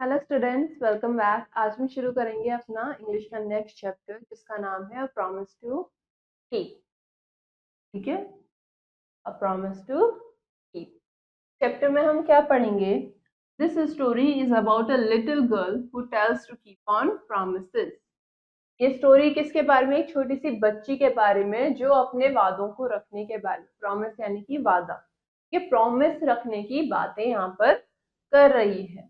Hello students, welcome back. आज हम शुरू करेंगे अपना इंग्लिश का नेक्स्ट चैप्टर जिसका नाम है अ प्रॉमिस टू कीप। ठीक है, a promise to keep. Chapter में हम क्या पढ़ेंगे? This story is about a little girl who tells to keep on promises. ये स्टोरी किसके बारे में? एक छोटी सी बच्ची के बारे में जो अपने वादों को रखने के बारे में, प्रॉमिस यानी कि वादा, ये प्रॉमिस रखने की बातें यहाँ पर कर रही है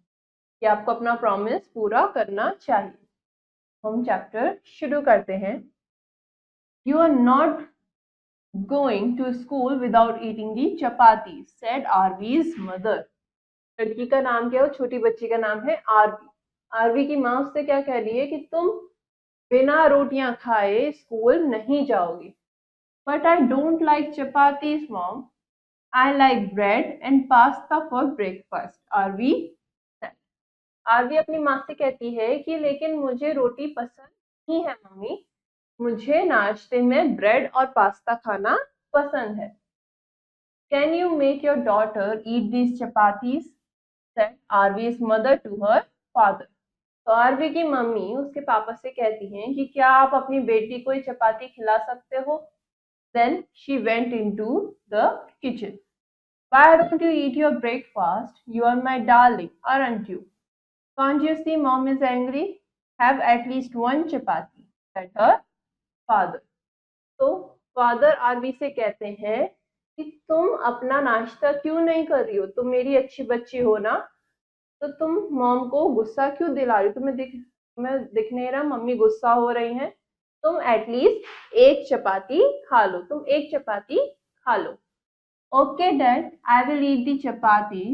कि आपको अपना प्रॉमिस पूरा करना चाहिए। हम चैप्टर शुरू करते हैं। You are not going to school without eating the chapati, said Aarvi's mother. लड़की का नाम क्या है? छोटी बच्ची का नाम है आरवी। आरवी की माँ उससे क्या कह रही है कि तुम बिना रोटियां खाए स्कूल नहीं जाओगी। But I don't like chapatis mom, I like bread and pasta for breakfast, Aarvi. Aarvi अपनी माँ से कहती है कि लेकिन मुझे रोटी पसंद नहीं है मम्मी, मुझे नाश्ते में ब्रेड और पास्ता खाना पसंद है। Can you make your daughter eat these chapatis, said Aarvi's mother to her father. तो आरवी की मम्मी उसके पापा से कहती हैं कि क्या आप अपनी बेटी को ये चपाती खिला सकते हो? Then she went into the kitchen. Why don't you eat your breakfast? You are my darling, aren't you? Can't you see mom is angry? Have at least one chapati, said her father. तो father RV से कहते हैं कि तुम अपना नाश्ता क्यों नहीं कर रही हो? तुम मेरी अच्छी बच्ची हो ना, तो तुम मॉम को गुस्सा क्यों दिला रही हो? तुम्हें दिख नहीं रहा मम्मी गुस्सा हो रही हैं? तुम एटलीस्ट एक चपाती खा लो, तुम एक चपाती खा लो। Okay dad, I will eat the chapati.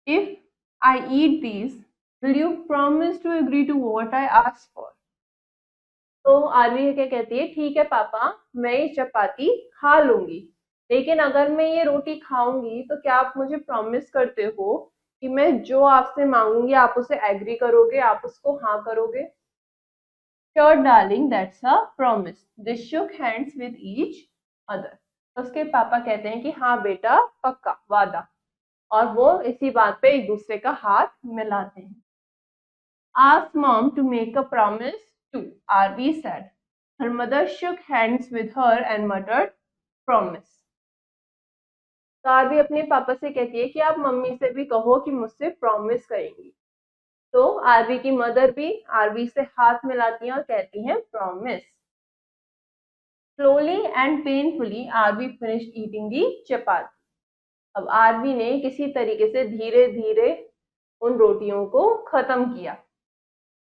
If I eat this, will you promise to agree to what I ask for? तो आरवी क्या कहती है, ठीक है पापा, मैं ये चपाती खा लूंगी, लेकिन अगर मैं ये रोटी खाऊंगी तो क्या आप मुझे प्रॉमिस करते हो कि मैं जो आपसे मांगूंगी आप उसे एग्री करोगे, आप उसको हाँ करोगे? Sure darling, that's a promise. They shook hands with each other. उसके पापा कहते हैं कि हाँ बेटा, पक्का वादा। और वो इसी बात पे एक दूसरे का हाथ मिलाते हैं। Ask mom to make a promise too, RV said. Her mother shook hands with her and muttered, promise. तो आरवी अपने पापा से कहती है कि आप मम्मी से भी कहो कि मुझसे प्रॉमिस करेंगी। तो आरवी की मदर भी आरवी से हाथ मिलाती हैं और कहती हैं promise. Slowly and painfully Aarvi finished eating the chapati. अब आरवी ने किसी तरीके से धीरे धीरे उन रोटियों को खत्म किया।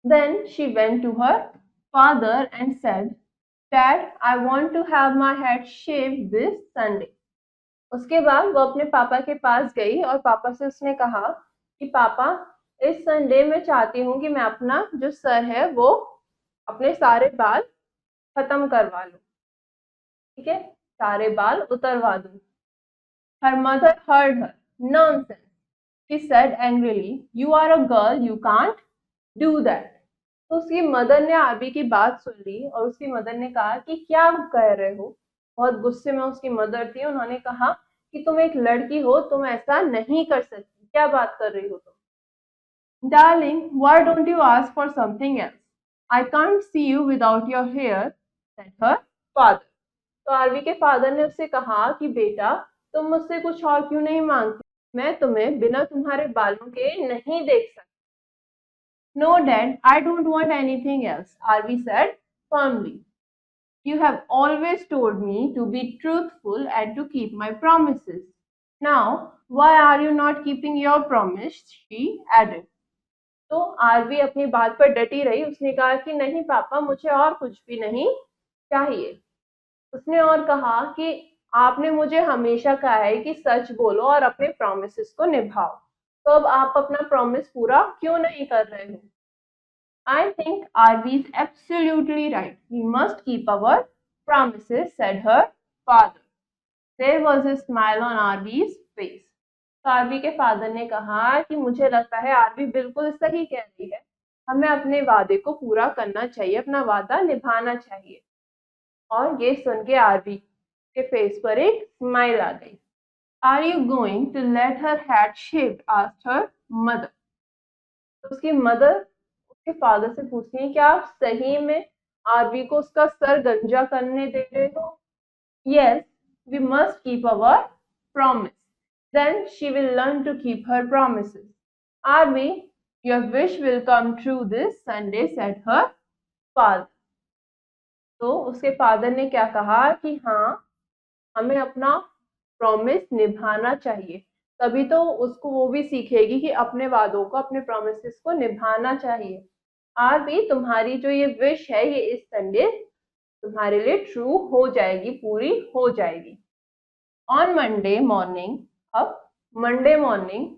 Then she went to her father and said, Dad, I want to have my head shaved this Sunday. उसके बाद वो अपने पापा के पास गई और पापा से उसने कहा कि पापा, इस संडे मैं चाहती हूँ कि मैं अपना जो सर है वो अपने सारे बाल खत्म करवा लूँ। ठीक है, सारे बाल उतरवा दूँ। Her mother heard her. Nonsense, she said angrily. You are a girl, you can't do that. तो उसकी मदर ने आरवी की बात सुन ली और उसकी मदर ने कहा कि क्या आप कह रहे हो? बहुत गुस्से में उसकी मदर थी। उन्होंने कहा कि तुम एक लड़की हो, तुम ऐसा नहीं कर सकती, क्या बात कर रही हो तुम? Darling, why don't you ask for something else? I can't see you without your hair, said her father. तो आरवी के फादर ने उससे कहा कि बेटा, तुम मुझसे कुछ और क्यों नहीं मांगती? मैं तुम्हें बिना तुम्हारे बालों के नहीं देख सकती। No, Dad, I don't want anything else, Arvi said firmly. You have always told me to be truthful and to keep my promises. Now, why are you not keeping your promise? She added. तो RV अपनी बात पर डटी रही। उसने कहा कि नहीं पापा, मुझे और कुछ भी नहीं चाहिए। उसने और कहा कि आपने मुझे हमेशा कहा है कि सच बोलो और अपने प्रॉमिसेस को निभाओ, तो अब आप अपना प्रॉमिस पूरा क्यों नहीं कर रहे हो? I think Arvi is absolutely right. We must keep our promises, said her father. There was a smile on Arvi's face. तो आरवी के फादर ने कहा कि मुझे लगता है आरवी बिल्कुल सही कह रही है, हमें अपने वादे को पूरा करना चाहिए, अपना वादा निभाना चाहिए। और ये सुन के आरवी के फेस पर एक स्माइल आ गई। Are you going to let her hat shaved? asked her mother. तो उसकी मदर उसके फादर से पूछती है कि आप सही में आरवी को उसका सर गंजा करने दे रहे हो? Yes, we must keep our promise, then she will learn to keep her promises. Aarvi, your wish will come true this Sunday, said her father. तो उसके फादर ने क्या कहा कि हाँ, हमें अपना प्रॉमिस निभाना चाहिए, तभी तो उसको वो भी सीखेगी कि अपने वादों को, अपने प्रोमिस को निभाना चाहिए. आरवी, तुम्हारी जो ये विश है ये इस संडे तुम्हारे लिए ट्रू हो जाएगी, पूरी हो जाएगी. ऑन मंडे मॉर्निंग, अब Monday morning,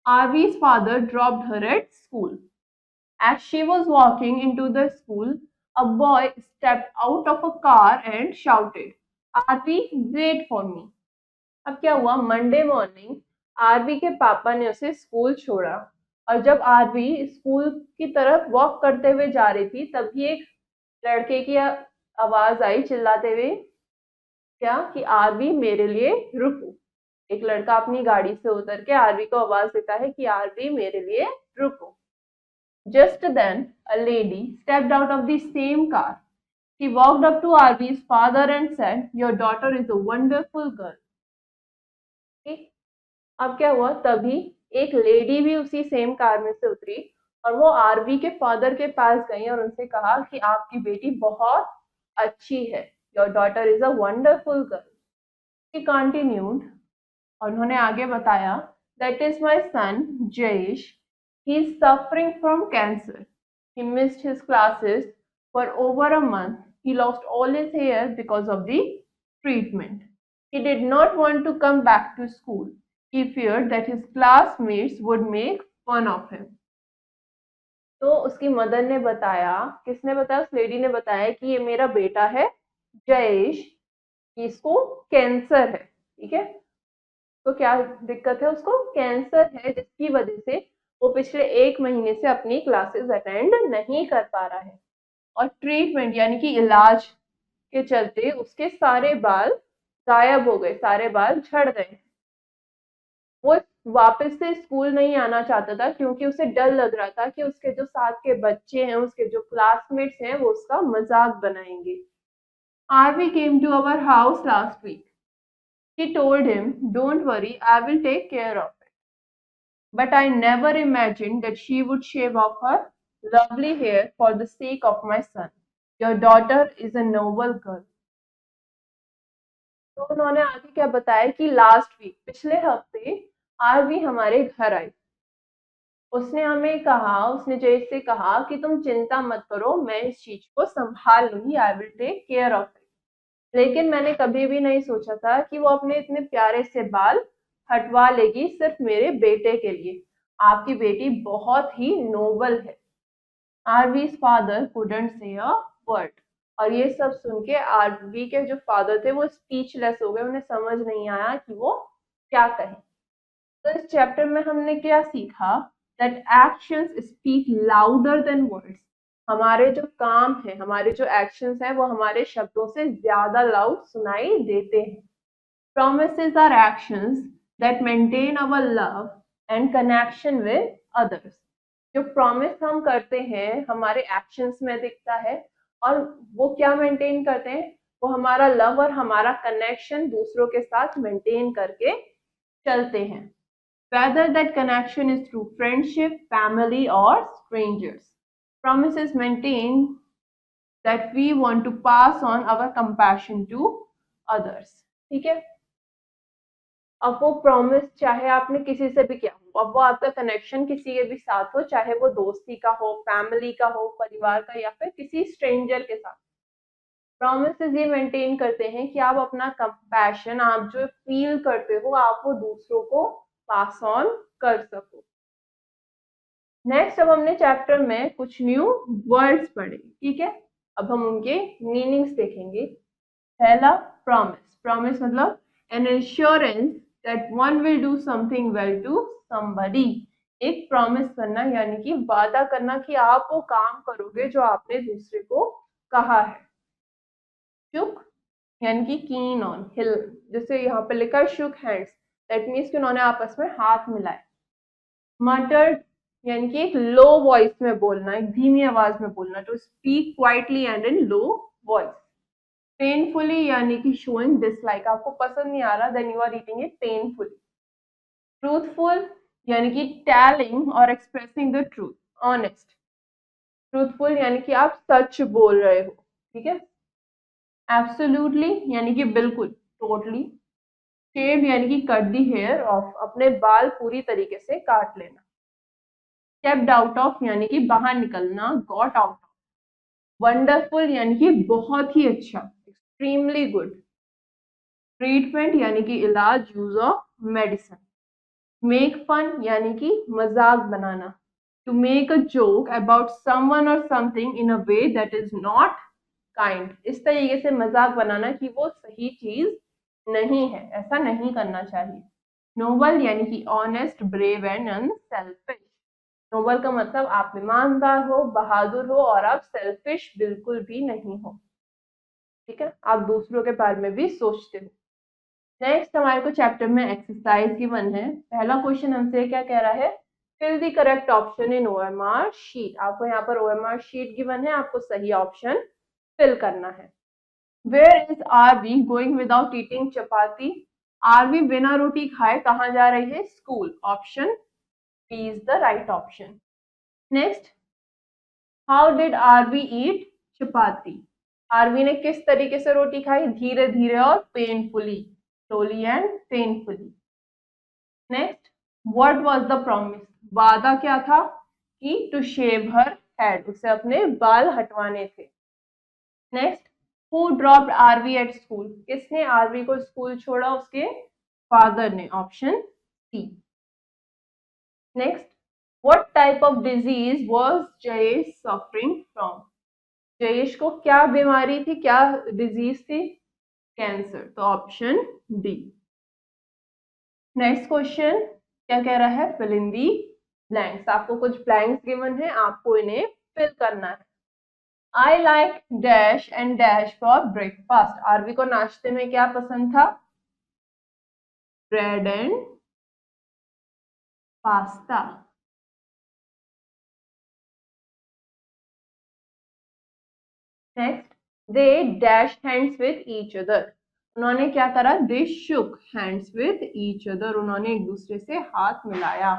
Aarvi's father dropped her at school. As she was walking into the school, a boy stepped out of a car and shouted, "Arvi, wait for me." अब क्या हुआ, Monday morning RV के पापा ने उसे school छोड़ा, और जब आरवी स्कूल की तरफ वॉक करते हुए जा रही थी तभी एक लड़के की आवाज आई चिल्लाते हुए, क्या कि आरवी मेरे लिए रुको. एक लड़का अपनी गाड़ी से उतर के आरवी को आवाज देता है कि आरवी मेरे लिए रुको. Just then, a lady stepped out of the same car. She walked up to Arvi's father and said, "Your daughter is a wonderful girl." ठीक? अब क्या हुआ, तभी एक लेडी भी उसी सेम कार में से उतरी और वो आरवी के फादर के पास गई और उनसे कहा कि आपकी बेटी बहुत अच्छी है. Your daughter is a wonderful girl. He continued, और उन्होंने आगे बताया, that is my son Jayesh. He is suffering from cancer. He missed his classes for over a month. He lost all his hair because of the treatment. He did not want to come back to school. He feared that his classmates would make fun of him. तो उसकी mother ने बताया, किसने बताया, उस lady ने बताया कि ये मेरा बेटा है जयेश, इसको कैंसर है. ठीक है, तो क्या दिक्कत है, उसको कैंसर है, जिसकी वजह से वो पिछले 1 महीने से अपनी क्लासेस अटेंड नहीं कर पा रहा है. और ट्रीटमेंट यानी कि इलाज के चलते उसके सारे बाल गायब हो गए, सारे बाल झड़ गए. वो वापस से स्कूल नहीं आना चाहता था क्योंकि उसे डर लग रहा था कि उसके जो साथ के बच्चे हैं, उसके जो क्लासमेट्स हैं, वो उसका मजाक बनाएंगे. Aarvi came to our house last week. He told him, "Don't worry, I will take care of it." But I never imagined that she would shave off her lovely hair for the sake of my son. Your daughter is a noble girl. तो उन्होंने आगे क्या बताया कि last week, पिछले हफ्ते, RV हमारे घर आई. उसने हमें कहा, उसने जय से कहा कि तुम चिंता मत करो, मैं इस चीज को संभाल लूंगी, I will take care of it. लेकिन मैंने कभी भी नहीं सोचा था कि वो अपने इतने प्यारे से बाल हटवा लेगी सिर्फ मेरे बेटे के लिए. आपकी बेटी बहुत ही नोबल है. आरवी's father couldn't say a word. और ये सब सुन के आरवी के जो फादर थे वो स्पीचलेस हो गए, उन्हें समझ नहीं आया कि वो क्या कहें. तो इस चैप्टर में हमने क्या सीखा, that actions speak louder than words. हमारे जो काम है, हमारे जो एक्शंस हैं, वो हमारे शब्दों से ज्यादा लाउड सुनाई देते हैं. Promises are actions that maintain our love and connection with others. जो प्रॉमिस हम करते हैं हमारे एक्शंस में दिखता है, और वो क्या मेंटेन करते हैं, वो हमारा लव और हमारा कनेक्शन दूसरों के साथ मेंटेन करके चलते हैं. Whether that connection is through friendship, family or strangers. Promises maintain that we want to pass on our compassion to others. ठीक है, अब वो प्रॉमिस चाहे आपने किसी से भी किया हो, अब वो आपका कनेक्शन किसी के भी साथ हो, चाहे वो दोस्ती का हो, फैमिली का हो, परिवार का, या फिर किसी स्ट्रेंजर के साथ, प्रॉमिसेस ये मेंटेन करते हैं कि आप अपना कंपैशन, आप जो फील करते हो, आप वो दूसरों को पास ऑन कर सको. नेक्स्ट, अब हमने चैप्टर में कुछ न्यू वर्ड्स पढ़े. ठीक है, अब हम उनके मीनिंग्स देखेंगे. पहला, प्रॉमिस. प्रॉमिस मतलब an assurance that one will do something well to somebody. एक प्रॉमिस करना यानी कि वादा करना कि आप वो काम करोगे जो आपने दूसरे को कहा है. शुक यानी कि कीन ऑन, हिल, जैसे यहाँ पे लिखा है शुक हैंड्स, दैट मीन्स कि उन्होंने आपस में हाथ मिलाए. मटर्ड यानी कि एक लो वॉइस में बोलना, एक धीमी आवाज में बोलना, to speak quietly and in low voice. Painfully यानी कि शोइंग डिसलाइक, आपको पसंद नहीं आ रहा, then you are reading it painfully. Truthful यानी कि टेलिंग और expressing the truth, honest. Truthful यानी कि आप सच बोल रहे हो, ठीक है। एब्सोल्युटली यानी कि बिल्कुल, टोटली। शेव यानी कि कट दी हेयर ऑफ, अपने बाल पूरी तरीके से काट लेना। स्टेप्ड आउट ऑफ यानी कि बाहर निकलना, गॉट आउट ऑफ। वंडरफुल यानी कि बहुत ही अच्छा, एक्सट्रीमली गुड। ट्रीटमेंट यानी कि इलाज, use of medicine. Make fun यानी कि मजाक बनाना, to make a joke about someone or something in a way that is not kind, इस तरीके से मजाक बनाना कि वो सही चीज नहीं है, ऐसा नहीं करना चाहिए। नोबल यानी कि honest, brave and unselfish. Noble का मतलब आप ईमानदार हो, बहादुर हो और आप सेल्फिश बिल्कुल भी नहीं हो, ठीक है, आप दूसरों के बारे में भी सोचते हो। नेक्स्ट हमारे को चैप्टर में एक्सरसाइज गिवन है। पहला क्वेश्चन हमसे क्या कह रहा है, fill the correct option in OMR sheet. आपको यहाँ पर ओएमआर शीट गिवन है, आपको सही ऑप्शन फिल करना है। Where is Aarvi going without eating chapati. Aarvi बिना रोटी खाए कहाँ जा रही है, school. Option B is the right option. Next, how did Aarvi eat chapati. Aarvi ने किस तरीके से रोटी खाई, धीरे धीरे और painfully, slowly and painfully. Next, what was the promise, वादा क्या था, कि टू शेव हर हेड, उसे अपने बाल हटवाने थे। Next, who dropped Aarvi at school, किसने आरवी को स्कूल छोड़ा, उसके फादर ने। Option C. Next, what type of disease was Jayesh suffering from. Jayesh को क्या बीमारी थी, क्या डिजीज थी, कैंसर, तो ऑप्शन डी। नेक्स्ट क्वेश्चन क्या कह रहा है, फिल इन दी ब्लैंक्स। आपको कुछ ब्लैंक्स गिवन है, आपको इन्हें फिल करना है। I like dash and dash for breakfast. Aarvi को नाश्ते में क्या पसंद था, bread and pasta. Next, they dash hands with each other. उन्होंने क्या करा, they shook hands with each other, उन्होंने एक दूसरे से हाथ मिलाया।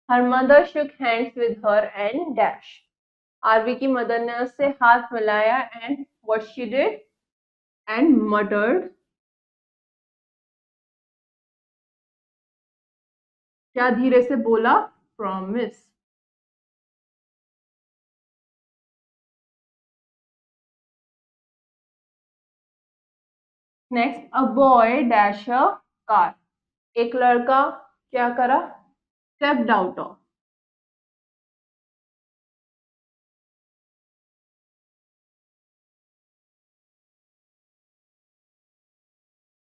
Her mother shook hands with her and dash. Aarvi की मदर ने उससे हाथ मिलाया and what she did and muttered, क्या धीरे से बोला, promise. Next, a boy dash a car. एक लड़का क्या करा, स्टेप्ड आउट ऑफ।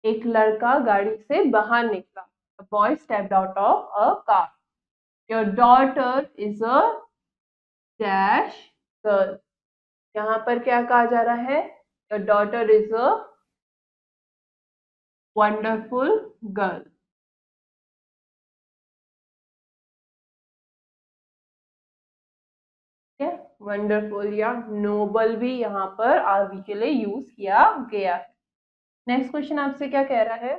एक लड़का गाड़ी से बाहर निकला, a boy stepped out of a car. Your daughter is a dash girl. यहाँ पर क्या कहा जा रहा है, your daughter is a wonderful girl. Wonderful या नोबल भी यहाँ पर आरवी के लिए यूज किया गया है। नेक्स्ट क्वेश्चन आपसे क्या कह रहा है,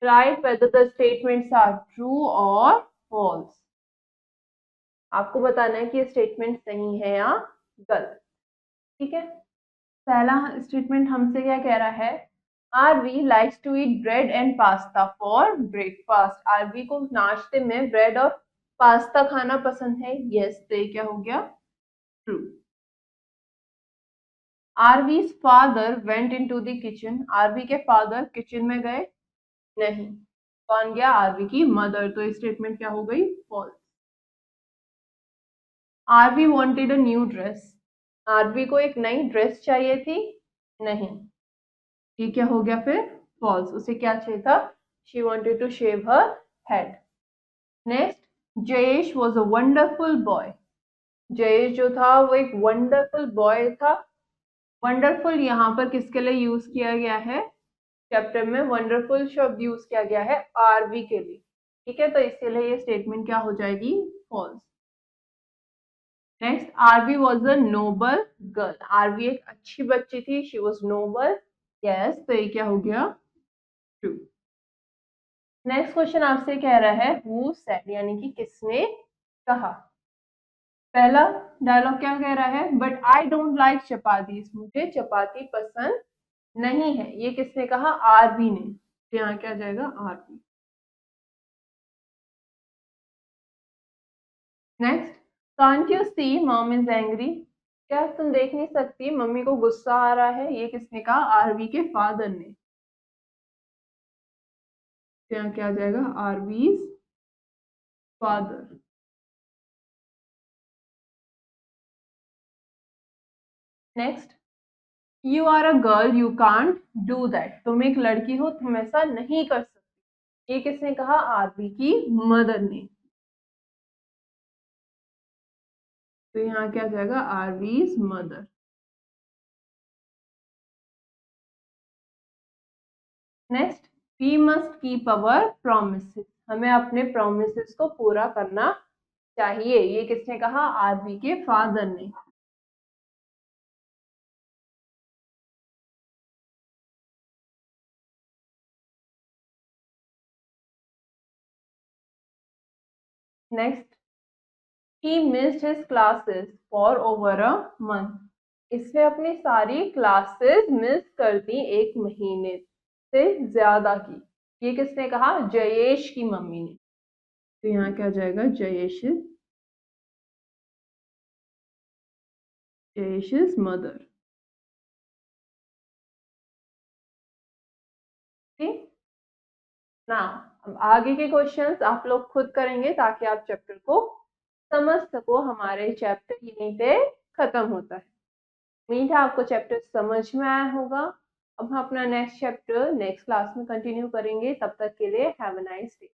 write whether the statements are true और फॉल्स। आपको बताना है कि ये स्टेटमेंट सही है या गलत, ठीक है। पहला स्टेटमेंट हमसे क्या कह रहा है, Aarvi likes to eat bread and pasta for breakfast. Aarvi को नाश्ते में ब्रेड और पास्ता खाना पसंद है, यस, तो ये क्या हो गया, true. Aarvi's father went into the kitchen. Aarvi के फादर किचन में गए नहीं, कौन गया, आरवी की मदर, तो स्टेटमेंट क्या हो गई, false. Aarvi wanted a new dress. Aarvi को एक नई ड्रेस चाहिए थी, नहीं, ये क्या हो गया फिर, फॉल्स। उसे क्या चाहिए था, she wanted to shave her head. Next, Jayesh was a wonderful boy. Jayesh जो था वो एक वंडरफुल बॉय था। वंडरफुल यहाँ पर किसके लिए यूज किया गया है, चैप्टर में वंडरफुल शब्द यूज किया गया है आरवी के लिए। ठीक है, तो इसीलिए ये स्टेटमेंट क्या हो जाएगी, false. Next, Aarvi was a noble girl, Aarvi एक अच्छी बच्ची थी, शी वॉज नोबल, यस, तो ये क्या हो गया, ट्रू। नेक्स्ट क्वेश्चन आपसे कह रहा है हु सेड, यानी कि किसने कहा। पहला डायलॉग क्या कह रहा है, but I don't like chapatis, मुझे चपाती पसंद नहीं है, ये किसने कहा, आरवी ने, तो यहाँ क्या जाएगा, Aarvi. Next, can't you see mom is angry, क्या तुम देख नहीं सकती मम्मी को गुस्सा आ रहा है, ये किसने कहा, आरवी के फादर ने, तो यहाँ क्या जाएगा, Aarvi's father. Next, you are a girl you can't do that, तुम एक लड़की हो, तुम ऐसा नहीं कर सकती, ये किसने कहा, आरवी की मदर ने, तो यहाँ क्या जाएगा, Aarvi's mother. Next, we must keep our promises, हमें अपने प्रोमिसेस को पूरा करना चाहिए, ये किसने कहा, आरवी के फादर ने। Next, he missed his classes for over a month, इसने अपनी सारी क्लासेस मिस कर दी एक महीने से ज्यादा की, ये किसने कहा, जयेश की मम्मी ने, तो यहाँ क्या जाएगा, जयेश मदर। ठीक ना, अब आगे के क्वेश्चंस आप लोग खुद करेंगे ताकि आप चैप्टर को समझ सको, हमारे चैप्टर यहीं पे खत्म होता है। उम्मीद है आपको चैप्टर समझ में आया होगा। अब हम अपना नेक्स्ट चैप्टर नेक्स्ट क्लास में कंटिन्यू करेंगे, तब तक के लिए हैव अ नाइस डे।